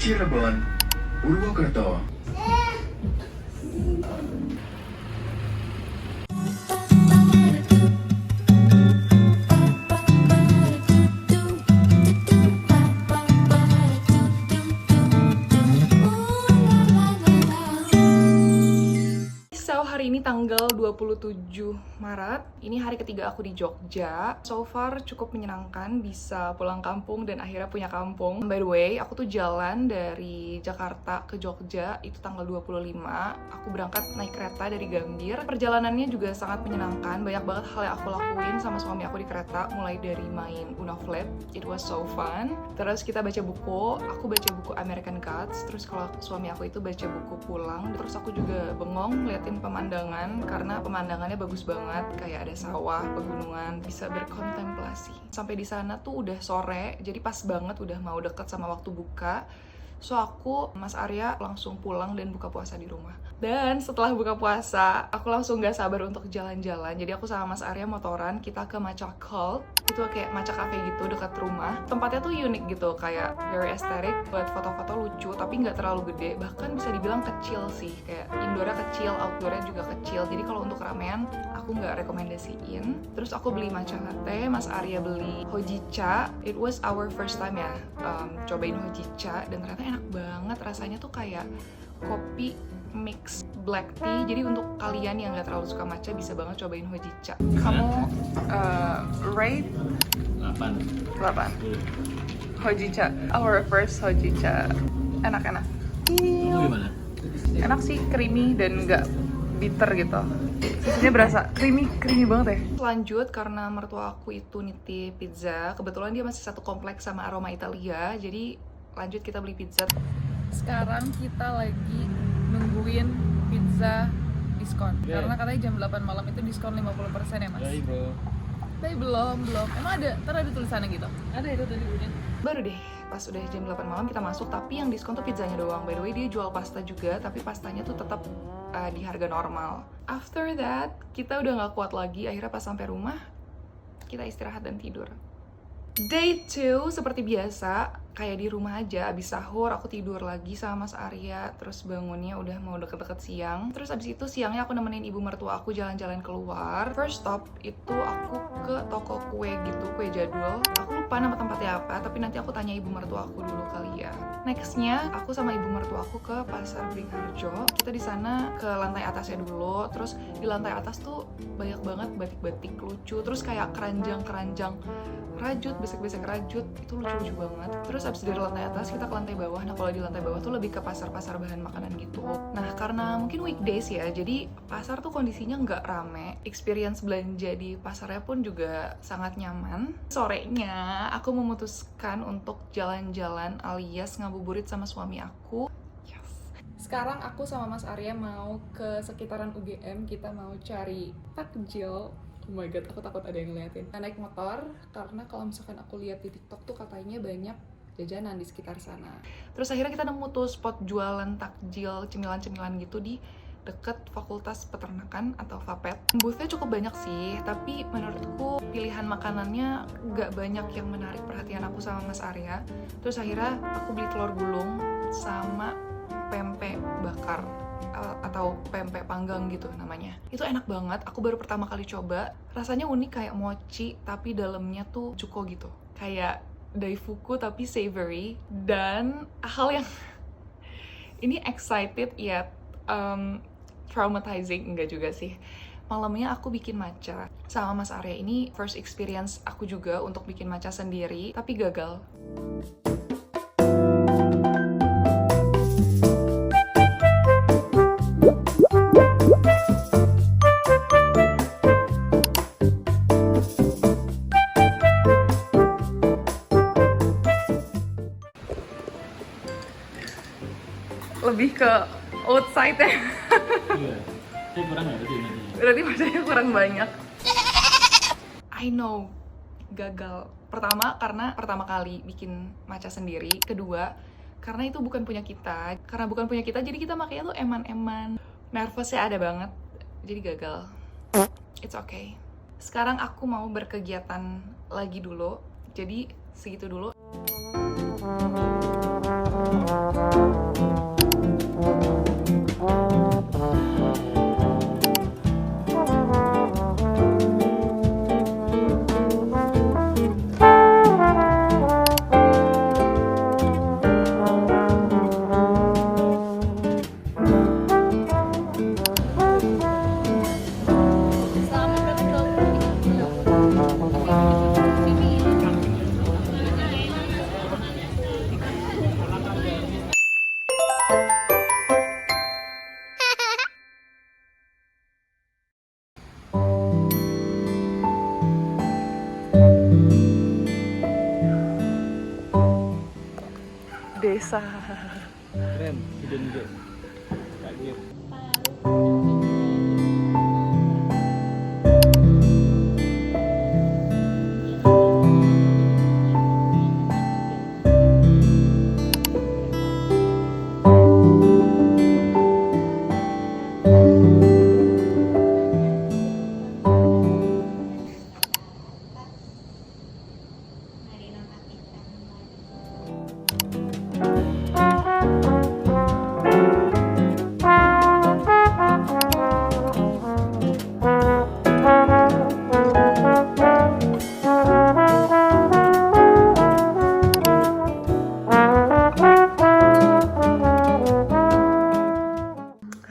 Cirebon, Purwokerto. Hari ini tanggal 27 Maret, ini hari ketiga aku di Jogja. So far cukup menyenangkan, bisa pulang kampung dan akhirnya punya kampung. By the way, aku tuh jalan dari Jakarta ke Jogja, itu tanggal 25. Aku berangkat naik kereta dari Gambir. Perjalanannya juga sangat menyenangkan, banyak banget hal yang aku lakuin sama suami aku di kereta. Mulai dari main Uno Flip, it was so fun. Terus kita baca buku, aku baca buku American Gods. Terus kalau suami aku itu baca buku Pulang. Terus aku juga bengong ngeliatin pemandangan, karena pemandangannya bagus banget, kayak ada sawah, pegunungan, bisa berkontemplasi. Sampai di sana tuh udah sore, jadi pas banget udah mau deket sama waktu buka. So aku, Mas Arya langsung pulang dan buka puasa di rumah. Dan setelah buka puasa, aku langsung gak sabar untuk jalan-jalan. Jadi aku sama Mas Arya motoran, kita ke Matcha Cult. Itu kayak matcha cafe gitu dekat rumah. Tempatnya tuh unik gitu, kayak very aesthetic, buat foto-foto lucu, tapi nggak terlalu gede. Bahkan bisa dibilang kecil sih, kayak indoornya kecil, outdoornya juga kecil. Jadi kalau untuk ramean, aku nggak rekomendasiin. Terus aku beli matcha latte, Mas Arya beli hojicha. It was our first time ya, cobain hojicha, dan ternyata enak banget. Rasanya tuh kayak kopi mix black tea. Jadi untuk kalian yang nggak terlalu suka matcha, bisa banget cobain hojicha. Kamu rate 8 hojicha, our first hojicha. Enak-enak. Gimana? Enak sih, creamy dan nggak bitter gitu. Sisanya berasa creamy banget ya. Lanjut, karena mertua aku itu nitip pizza. Kebetulan dia masih satu kompleks sama Aroma Italia, jadi lanjut kita beli pizza. Sekarang kita lagi nungguin pizza diskon. Karena katanya jam 8 malam itu diskon 50% ya, Mas? Ya, bro. Tapi belum. Emang ada? Ntar ada tulisannya gitu? Ada itu tadi punya. Baru deh, pas udah jam 8 malam kita masuk, tapi yang diskon tuh pizzanya doang. By the way, dia jual pasta juga, tapi pastanya tuh tetap di harga normal. After that, kita udah gak kuat lagi. Akhirnya pas sampai rumah, kita istirahat dan tidur. Day 2, seperti biasa, kayak di rumah aja. Abis sahur, aku tidur lagi sama Mas Arya. Terus bangunnya udah mau deket-deket siang. Terus abis itu siangnya aku nemenin ibu mertua aku jalan-jalan keluar. First stop itu aku ke toko kue gitu, kue jadul. Aku lupa nama tempatnya apa, tapi nanti aku tanya ibu mertua aku dulu kali ya. Nextnya, aku sama ibu mertua aku ke Pasar Beringharjo. Kita di sana ke lantai atasnya dulu. Terus di lantai atas tuh banyak banget batik-batik lucu. Terus kayak keranjang-keranjang rajut, besek-besek rajut, itu lucu-lucu banget. Terus abis dari lantai atas kita ke lantai bawah. Nah kalau di lantai bawah tuh lebih ke pasar-pasar bahan makanan gitu. Nah karena mungkin weekdays ya, jadi pasar tuh kondisinya nggak rame. Experience belanja di pasarnya pun juga sangat nyaman. Sorenya aku memutuskan untuk jalan-jalan alias ngabuburit sama suami aku. Sekarang aku sama Mas Arya mau ke sekitaran UGM, kita mau cari takjil. Oh my god, aku takut ada yang ngeliatin. Naik motor, karena kalau misalkan aku lihat di TikTok tuh katanya banyak jajanan di sekitar sana. Terus akhirnya kita nemu tuh spot jualan takjil, cemilan-cemilan gitu di deket Fakultas Peternakan atau FAPET. Boothnya cukup banyak sih, tapi menurutku pilihan makanannya gak banyak yang menarik perhatian aku sama Mas Arya. Terus akhirnya aku beli telur gulung sama pempek bakar atau pempek panggang gitu namanya. Itu enak banget, aku baru pertama kali coba. Rasanya unik kayak mochi, tapi dalamnya tuh cuko gitu. Kayak daifuku tapi savory. Dan hal yang ini excited yet traumatizing, enggak juga sih. Malamnya aku bikin matcha sama Mas Arya. Ini first experience aku juga untuk bikin matcha sendiri, tapi gagal. Lebih ke outside ya. Iya. Itu kurang nggak berarti nanti? Berarti matchanya kurang banyak. I know, gagal. Pertama, karena pertama kali bikin matcha sendiri. Kedua, karena itu bukan punya kita. Karena bukan punya kita, jadi kita makanya tuh eman-eman. Nervousnya ada banget, jadi gagal. It's okay. Sekarang aku mau berkegiatan lagi dulu. Jadi segitu dulu. biasa. Keren, hujan juga. Kaget.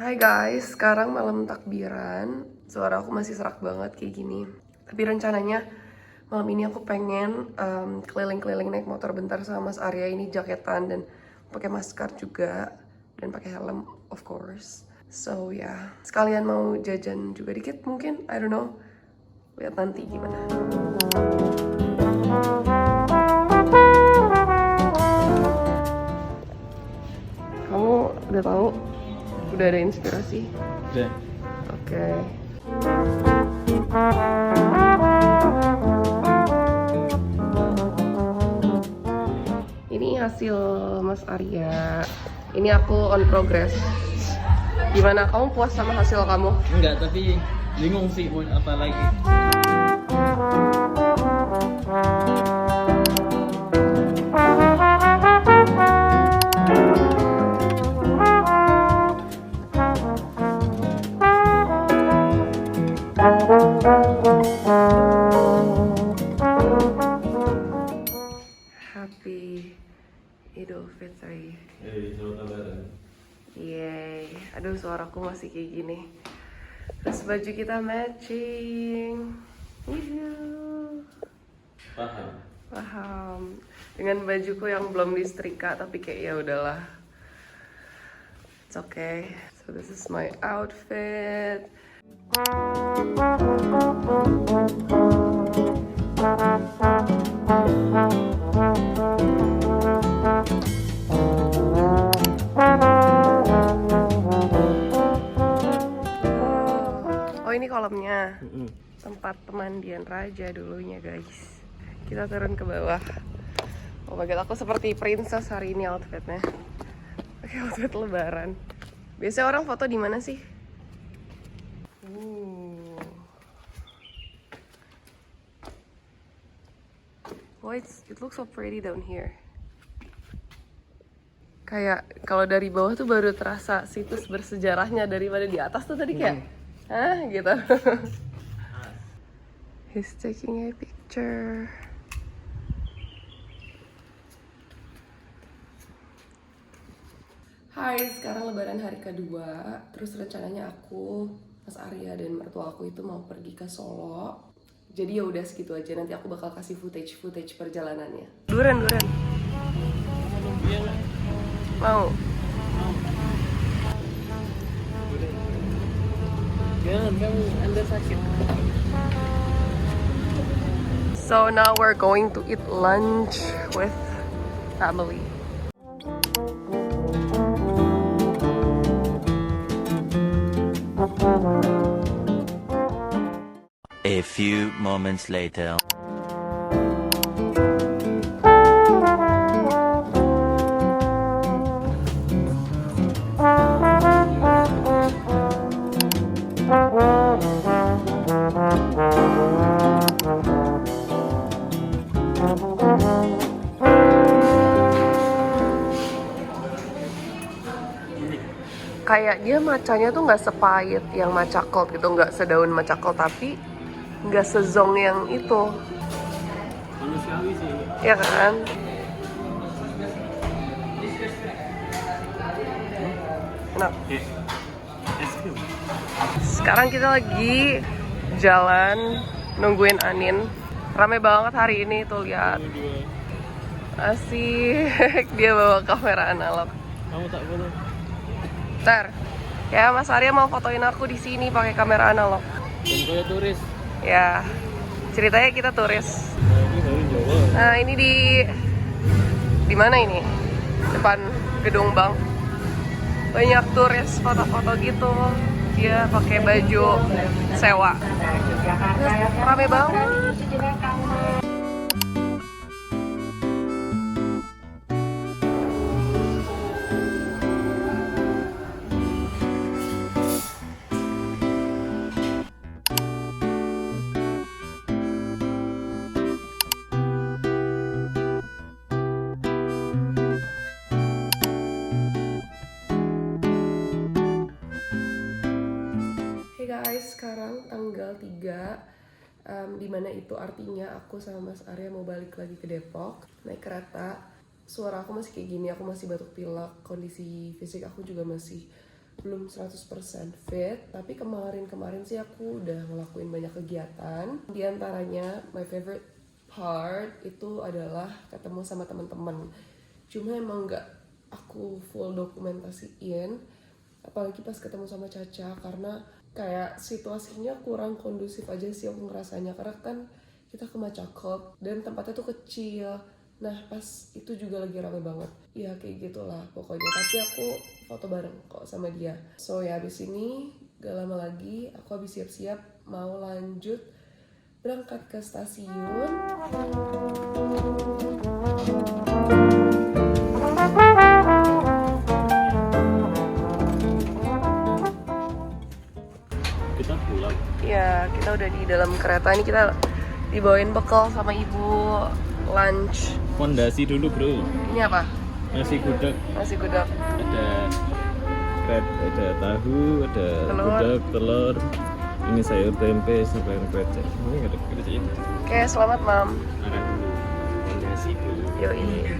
Hai guys, sekarang malam takbiran. Suara aku masih serak banget kayak gini. Tapi rencananya malam ini aku pengen keliling-keliling naik motor bentar sama Mas Arya. Ini jaketan dan pakai masker juga dan pakai helm of course. So ya, sekalian mau jajan juga dikit mungkin, I don't know. Lihat nanti gimana. Kamu udah tahu? Udah ada inspirasi? Udah. Oke. Ini hasil Mas Arya. Ini aku on progress. Gimana? Kamu puas sama hasil kamu? Enggak, tapi bingung sih mau apa lagi. Happy Idul Fitri. Selamat Lebaran. Yeay. Aduh, suaraku masih kayak gini. Terus baju kita matching. Yuhu. Paham. Dengan bajuku yang belum disetrika tapi kayak ya udahlah. It's okay. So this is my outfit. Oh, ini kolamnya. Tempat pemandian raja dulunya, guys. Kita turun ke bawah. Oh my god, aku seperti princess hari ini outfitnya. Pakai outfit lebaran. Biasanya orang foto di mana sih? Oh, it looks so pretty down here. Kayak kalau dari bawah tuh baru terasa situs bersejarahnya daripada di atas tuh tadi kayak, hah gitu. He's taking a picture. Hai, sekarang lebaran hari kedua. Terus rencananya aku, Mas Arya dan mertua aku itu mau pergi ke Solo. Jadi ya udah segitu aja, nanti aku bakal kasih footage perjalanannya. Duren. Mau? Jangan, kamu Anda sakit. So now we're going to eat lunch with family. A few moments later. Kayak dia macanya tuh nggak sepahit yang matcha cold gitu, nggak sedaun matcha cold, tapi nggak sezong yang itu. Manusiawi sih. Ya kan? Enak. Es krim. Sekarang kita lagi jalan nungguin Anin. Rame banget hari ini tuh, lihat. Asik, dia bawa kamera analog. Kamu tak boleh. Ntar, ya Mas Arya mau fotoin aku di sini pakai kamera analog. Dan kau turis. Ya, ceritanya kita turis. Nah, ini baru Jawa. Nah, ini di mana ini? depan gedung bank. Banyak turis foto-foto gitu. Dia pakai baju sewa. Rame banget. Guys, sekarang tanggal 3 dimana itu artinya aku sama Mas Arya mau balik lagi ke Depok naik kereta. Suara aku masih kayak gini, aku masih batuk pilek, kondisi fisik aku juga masih belum 100% fit. Tapi kemarin sih aku udah ngelakuin banyak kegiatan. Di antaranya my favorite part itu adalah ketemu sama teman-teman. Cuma emang nggak aku full dokumentasiin, apalagi pas ketemu sama Caca, karena kayak situasinya kurang kondusif aja sih aku ngerasanya, karena kan kita ke Macakop dan tempatnya tuh kecil. Nah pas itu juga lagi rame banget, ya kayak gitulah pokoknya. Tapi aku foto bareng kok sama dia. So ya abis ini gak lama lagi aku habis siap-siap mau lanjut berangkat ke stasiun. Kita pulang. Ya, kita udah di dalam kereta. Ini kita dibawain bekal sama ibu, lunch. Fondasi dulu bro. Ini apa? Nasi gudeg. Nasi gudeg. Ada tahu, ada Telur. gudeg, telur. Ini sayur tempe, sayur krecek. Ini ada kreceknya. Oke, selamat mam. Makan dulu. Fondasi dulu. Yoi.